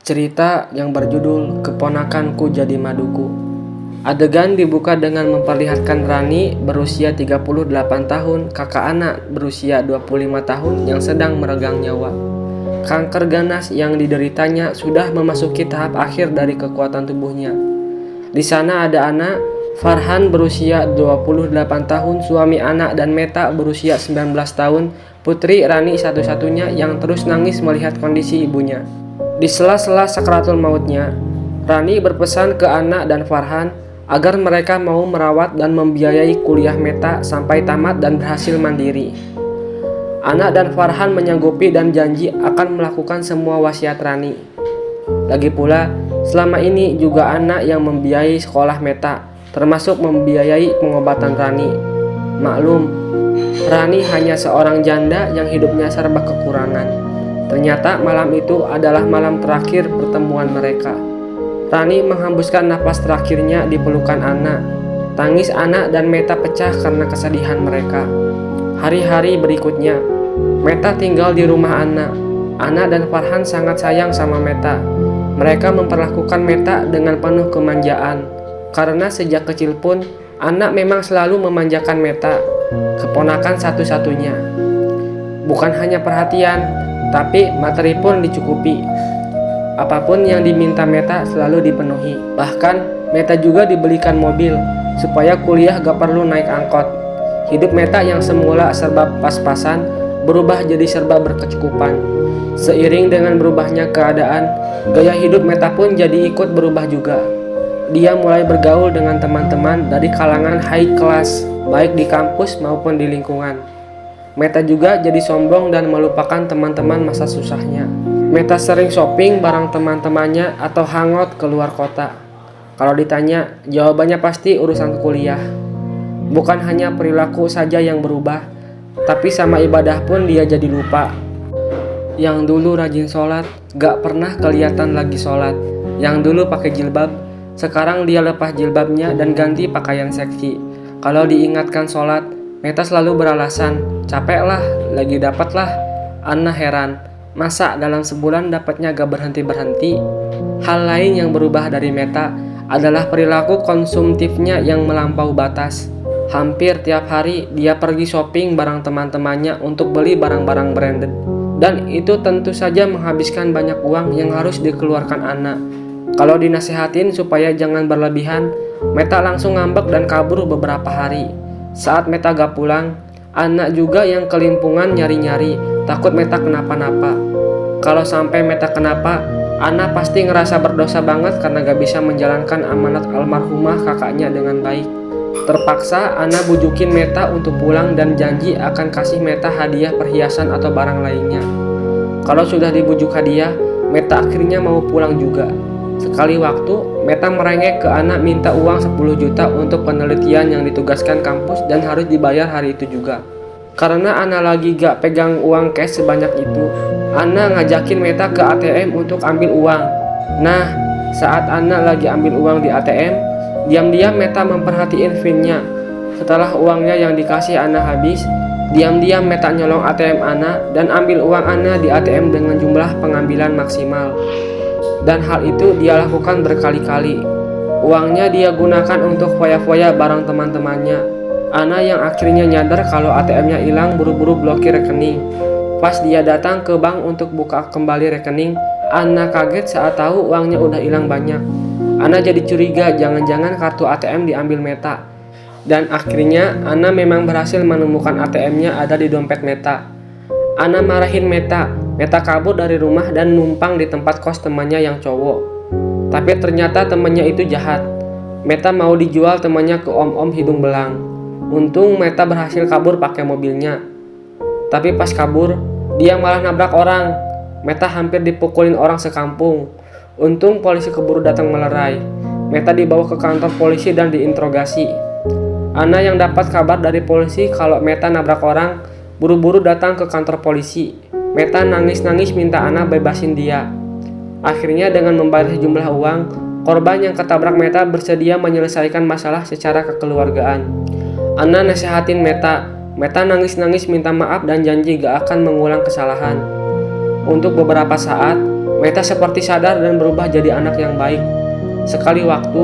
Cerita yang berjudul Keponakanku Jadi Maduku. Adegan dibuka dengan memperlihatkan Rani berusia 38 tahun, kakak anak berusia 25 tahun yang sedang meregang nyawa. Kanker ganas yang dideritanya sudah memasuki tahap akhir dari kekuatan tubuhnya. Di sana ada anak, Farhan berusia 28 tahun, suami anak, dan Meta berusia 19 tahun, putri Rani satu-satunya yang terus nangis melihat kondisi ibunya. Di sela-sela sakaratul mautnya, Rani berpesan ke anak dan Farhan agar mereka mau merawat dan membiayai kuliah Meta sampai tamat dan berhasil mandiri. Anak dan Farhan menyanggupi dan janji akan melakukan semua wasiat Rani. Lagi pula, selama ini juga anak yang membiayai sekolah Meta, termasuk membiayai pengobatan Rani. Maklum, Rani hanya seorang janda yang hidupnya serba kekurangan. Ternyata malam itu adalah malam terakhir pertemuan mereka. Rani menghembuskan napas terakhirnya di pelukan anak. Tangis anak dan Meta pecah karena kesedihan mereka. Hari-hari berikutnya, Meta tinggal di rumah anak. Anak dan Farhan sangat sayang sama Meta. Mereka memperlakukan Meta dengan penuh kemanjaan. Karena sejak kecil pun, anak memang selalu memanjakan Meta, keponakan satu-satunya. Bukan hanya perhatian, tapi materi pun dicukupi. Apapun yang diminta Meta selalu dipenuhi. Bahkan Meta juga dibelikan mobil supaya kuliah gak perlu naik angkot. Hidup Meta yang semula serba pas-pasan berubah jadi serba berkecukupan. Seiring dengan berubahnya keadaan, gaya hidup Meta pun jadi ikut berubah juga. Dia mulai bergaul dengan teman-teman dari kalangan high class, baik di kampus maupun di lingkungan. Meta juga jadi sombong dan melupakan teman-teman masa susahnya. Meta sering shopping bareng teman-temannya atau hangout keluar kota. Kalau ditanya, jawabannya pasti urusan kuliah. Bukan hanya perilaku saja yang berubah, tapi sama ibadah pun dia jadi lupa. Yang dulu rajin sholat, gak pernah kelihatan lagi sholat. Yang dulu pakai jilbab, sekarang dia lepas jilbabnya dan ganti pakaian seksi. Kalau diingatkan sholat, Meta selalu beralasan, capek lah, lagi dapat lah. Ana heran, masa dalam sebulan dapatnya gak berhenti-berhenti? Hal lain yang berubah dari Meta adalah perilaku konsumtifnya yang melampau batas. Hampir tiap hari dia pergi shopping bareng teman-temannya untuk beli barang-barang branded. Dan itu tentu saja menghabiskan banyak uang yang harus dikeluarkan anak. Kalau dinasehatin supaya jangan berlebihan, Meta langsung ngambek dan kabur beberapa hari. Saat Meta gak pulang, anak juga yang kelimpungan nyari-nyari, takut Meta kenapa-napa. Kalau sampai Meta kenapa, Ana pasti ngerasa berdosa banget karena gak bisa menjalankan amanat almarhumah kakaknya dengan baik. Terpaksa Ana bujukin Meta untuk pulang dan janji akan kasih Meta hadiah perhiasan atau barang lainnya. Kalau sudah dibujuk hadiah, Meta akhirnya mau pulang juga. Sekali waktu, Meta merengek ke Ana minta uang 10 juta untuk penelitian yang ditugaskan kampus dan harus dibayar hari itu juga. Karena Ana lagi gak pegang uang cash sebanyak itu, Ana ngajakin Meta ke ATM untuk ambil uang. Nah, saat Ana lagi ambil uang di ATM, diam-diam Meta memperhatiin PIN-nya. Setelah uangnya yang dikasih Ana habis, diam-diam Meta nyolong ATM Ana dan ambil uang Ana di ATM dengan jumlah pengambilan maksimal. Dan hal itu dia lakukan berkali-kali. Uangnya dia gunakan untuk foya-foya bareng teman-temannya. Ana yang akhirnya nyadar kalau ATM-nya hilang buru-buru blokir rekening. Pas dia datang ke bank untuk buka kembali rekening, Ana kaget saat tahu uangnya udah hilang banyak. Ana jadi curiga jangan-jangan kartu ATM diambil Meta. Dan akhirnya Ana memang berhasil menemukan ATM-nya ada di dompet Meta. Ana marahin Meta. Meta kabur dari rumah dan numpang di tempat kos temannya yang cowok. Tapi ternyata temannya itu jahat. Meta mau dijual temannya ke om-om hidung belang. Untung Meta berhasil kabur pakai mobilnya. Tapi pas kabur, dia malah nabrak orang. Meta hampir dipukulin orang sekampung. Untung polisi keburu datang melerai. Meta dibawa ke kantor polisi dan diinterogasi. Ana yang dapat kabar dari polisi kalau Meta nabrak orang, buru-buru datang ke kantor polisi. Meta nangis-nangis minta Ana bebasin dia. Akhirnya dengan membayar sejumlah uang, korban yang ketabrak Meta bersedia menyelesaikan masalah secara kekeluargaan. Ana nasehatin Meta. Meta nangis-nangis minta maaf dan janji gak akan mengulang kesalahan. Untuk beberapa saat, Meta seperti sadar dan berubah jadi anak yang baik. Sekali waktu,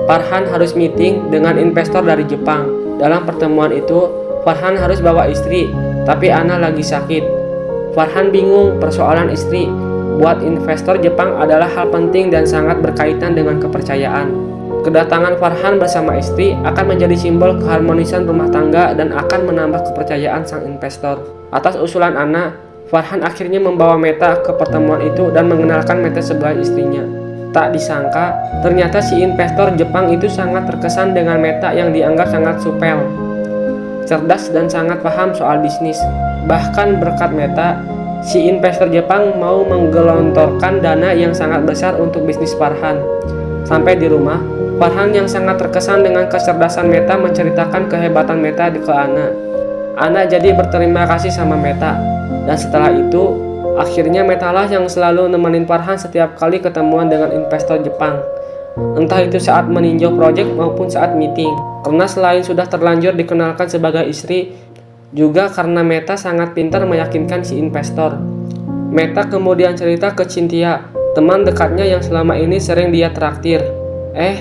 Farhan harus meeting dengan investor dari Jepang. Dalam pertemuan itu, Farhan harus bawa istri, tapi Ana lagi sakit. Farhan bingung, persoalan istri buat investor Jepang adalah hal penting dan sangat berkaitan dengan kepercayaan. Kedatangan Farhan bersama istri akan menjadi simbol keharmonisan rumah tangga dan akan menambah kepercayaan sang investor. Atas usulan Ana, Farhan akhirnya membawa Meta ke pertemuan itu dan mengenalkan Meta sebagai istrinya. Tak disangka, ternyata si investor Jepang itu sangat terkesan dengan Meta yang dianggap sangat supel, cerdas dan sangat paham soal bisnis. Bahkan berkat Meta, si investor Jepang mau menggelontorkan dana yang sangat besar untuk bisnis Farhan. Sampai di rumah, Farhan yang sangat terkesan dengan kecerdasan Meta menceritakan kehebatan Meta ke Ana. Ana jadi berterima kasih sama Meta. Dan setelah itu, akhirnya Meta lah yang selalu nemenin Farhan setiap kali ketemuan dengan investor Jepang. Entah itu saat meninjau proyek maupun saat meeting. Karena selain sudah terlanjur dikenalkan sebagai istri, juga karena Meta sangat pintar meyakinkan si investor. Meta kemudian cerita ke Cynthia, teman dekatnya yang selama ini sering dia traktir.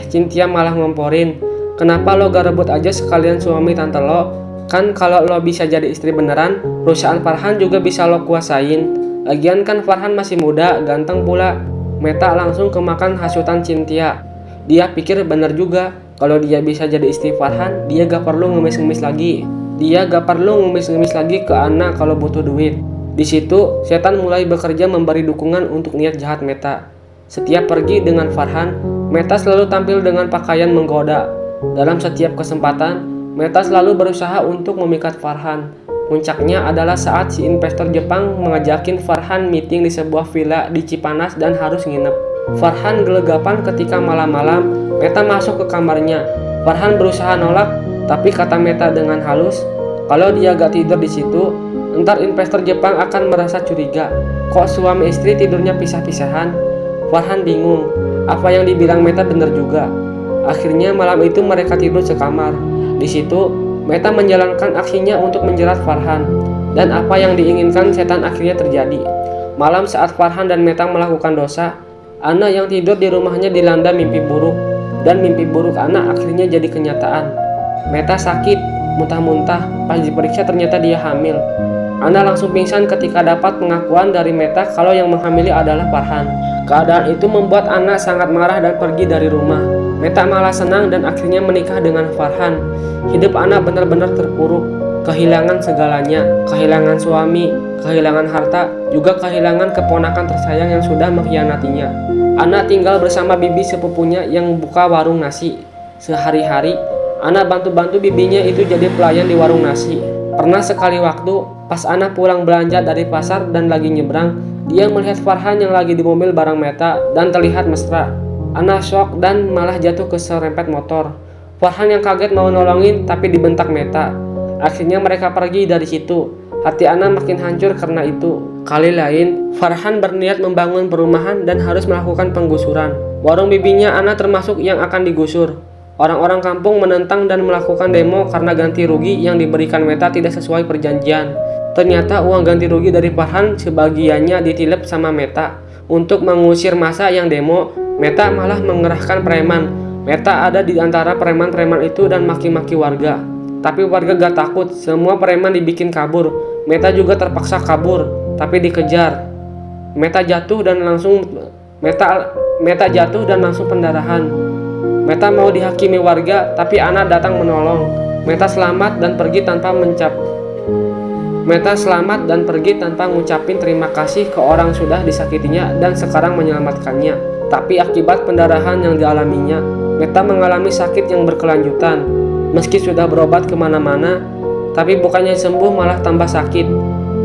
Cynthia malah ngomporin, kenapa lo gak rebut aja sekalian suami tante lo? Kan kalau lo bisa jadi istri beneran, perusahaan Farhan juga bisa lo kuasain. Lagian kan Farhan masih muda, ganteng pula. Meta langsung kemakan hasutan Cynthia. Dia pikir bener juga, kalau dia bisa jadi istri Farhan, dia gak perlu ngemis-ngemis lagi. Dia gak perlu ngemis-ngemis lagi ke Ana kalau butuh duit. Di situ, setan mulai bekerja memberi dukungan untuk niat jahat Meta. Setiap pergi dengan Farhan, Meta selalu tampil dengan pakaian menggoda. Dalam setiap kesempatan, Meta selalu berusaha untuk memikat Farhan. Puncaknya adalah saat si investor Jepang mengajakin Farhan meeting di sebuah villa di Cipanas dan harus nginep. Farhan gelegapan ketika malam-malam Meta masuk ke kamarnya. Farhan berusaha nolak, tapi kata Meta dengan halus, kalau dia gak tidur di situ, ntar investor Jepang akan merasa curiga. Kok suami istri tidurnya pisah-pisahan? Farhan bingung, apa yang dibilang Meta bener juga. Akhirnya malam itu mereka tidur sekamar. Di situ, Meta menjalankan aksinya untuk menjerat Farhan. Dan apa yang diinginkan setan akhirnya terjadi. Malam saat Farhan dan Meta melakukan dosa, Ana yang tidur di rumahnya dilanda mimpi buruk. Dan mimpi buruk Ana akhirnya jadi kenyataan. Meta sakit, muntah-muntah, pas diperiksa ternyata dia hamil. Ana langsung pingsan ketika dapat pengakuan dari Meta kalau yang menghamili adalah Farhan. Keadaan itu membuat Ana sangat marah dan pergi dari rumah. Meta malah senang dan akhirnya menikah dengan Farhan. Hidup Ana benar-benar terpuruk, kehilangan segalanya, kehilangan suami, kehilangan harta, juga kehilangan keponakan tersayang yang sudah mengkhianatinya. Ana tinggal bersama bibi sepupunya yang buka warung nasi. Sehari-hari, Ana bantu-bantu bibinya itu jadi pelayan di warung nasi. Pernah sekali waktu, pas Ana pulang belanja dari pasar dan lagi nyebrang, dia melihat Farhan yang lagi di mobil bareng Meta dan terlihat mesra. Ana shock dan malah jatuh ke serempet motor. Farhan yang kaget mau nolongin tapi dibentak Meta. Akhirnya mereka pergi dari situ. Hati Ana makin hancur karena itu. Kali lain, Farhan berniat membangun perumahan dan harus melakukan penggusuran. Warung bibinya Ana termasuk yang akan digusur. Orang-orang kampung menentang dan melakukan demo karena ganti rugi yang diberikan Meta tidak sesuai perjanjian. Ternyata uang ganti rugi dari Farhan sebagiannya ditilep sama Meta. Untuk mengusir massa yang demo, Meta malah mengerahkan preman. Meta ada di antara preman-preman itu dan maki-maki warga. Tapi warga gak takut, semua preman dibikin kabur. Meta juga terpaksa kabur, tapi dikejar. Meta jatuh dan langsung pendarahan. Meta mau dihakimi warga, tapi Ana datang menolong. Meta selamat dan pergi tanpa ngucapin terima kasih ke orang sudah disakitinya dan sekarang menyelamatkannya. Tapi akibat pendarahan yang dialaminya, Meta mengalami sakit yang berkelanjutan. Meski sudah berobat kemana-mana, tapi bukannya sembuh malah tambah sakit.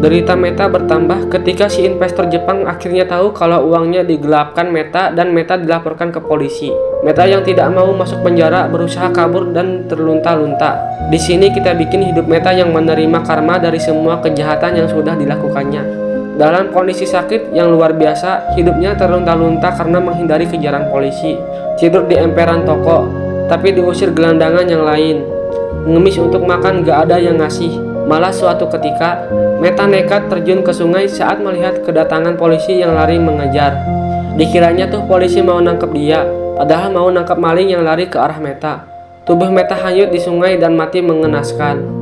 Derita Meta bertambah ketika si investor Jepang akhirnya tahu kalau uangnya digelapkan Meta dan Meta dilaporkan ke polisi. Meta yang tidak mau masuk penjara berusaha kabur dan terlunta-lunta. Di sini kita bikin hidup Meta yang menerima karma dari semua kejahatan yang sudah dilakukannya. Dalam kondisi sakit yang luar biasa, hidupnya terlunta-lunta karena menghindari kejaran polisi. Tidur di emperan toko, tapi diusir gelandangan yang lain. Ngemis untuk makan gak ada yang ngasih. Malah suatu ketika, Meta nekat terjun ke sungai saat melihat kedatangan polisi yang lari mengejar. Dikiranya tuh polisi mau nangkep dia, padahal mau nangkep maling yang lari ke arah Meta. Tubuh Meta hanyut di sungai dan mati mengenaskan.